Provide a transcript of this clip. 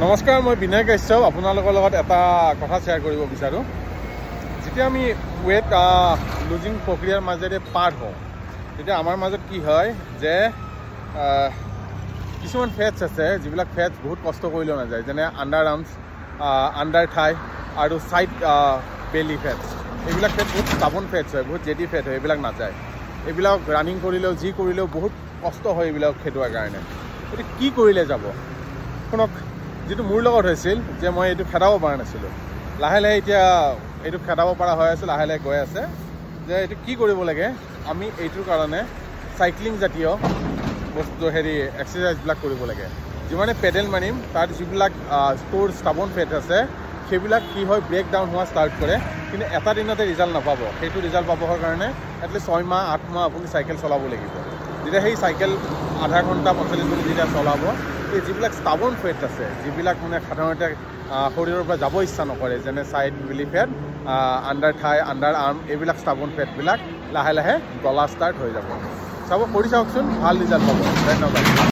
নমস্কাৰ, মই বিনয় কাশ্যপ আপোনালোকৰ লগত এটা কথা শ্বেয়াৰ কৰিব বিচাৰোঁ। যেতিয়া আমি ৱেট লুজিং প্ৰক্ৰিয়াৰ মাজেৰে পাৰ হওঁ, তেতিয়া আমাৰ মাজত কি হয় যে কিছুমান ফেটছ আছে, যিবিলাক ফেটছ বহুত কষ্ট কৰিলেও নাযায়, যেনে আণ্ডাৰ আৰ্মছ, আণ্ডাৰ থাই আৰু ছাইড বেলি ফেটছ। এইবিলাক ফেট বহুত ষ্টাবন ফেটছ হয়, বহুত জেদি ফেট হয়, এইবিলাক নাযায়। এইবিলাক ৰানিং কৰিলেও যি কৰিলেও বহুত কষ্ট হয় এইবিলাক খেদোৱাৰ কাৰণে। গতিকে কি কৰিলে যাব? শুনক, যিটো মোৰ লগত হৈছিল যে মই এইটো খেদাব পৰা নাছিলোঁ, লাহে লাহে এতিয়া এইটো খেদাব পৰা হৈ আছে, লাহে লাহে গৈ আছে। যে এইটো কি কৰিব লাগে, আমি এইটোৰ কাৰণে চাইক্লিং জাতীয় বস্তু এক্সাৰচাইজবিলাক কৰিব লাগে। যিমানে পেডেল মাৰিম তাত যিবিলাক ষ্ট'ৰ ষ্টাবন ফেট আছে সেইবিলাক কি হয় ব্ৰেক ডাউন হোৱা ষ্টাৰ্ট কৰে, কিন্তু এটা দিনতে ৰিজাল্ট নাপাব। সেইটো ৰিজাল্ট পাবৰ কাৰণে এটলিষ্ট 6 মাহ 8 মাহ আপুনি চাইকেল চলাব লাগিব। যেতিয়া সেই চাইকেল আধা ঘণ্টা 45 মিনিট যেতিয়া চলাব, এই যিবিলাক ষ্টাবন ফেট আছে, যিবিলাক মানে সাধাৰণতে শৰীৰৰ পৰা যাব ইচ্ছা নকৰে, যেনে ছাইড বেলি ফেট, আণ্ডাৰ থাই, আণ্ডাৰ আৰ্ম, এইবিলাক ষ্টাবন ফেটবিলাক লাহে লাহে গলা ষ্টাৰ্ট হৈ যাব। চাব, কৰি চাওকচোন, ভাল ৰিজাল্ট পাব। ধন্যবাদ।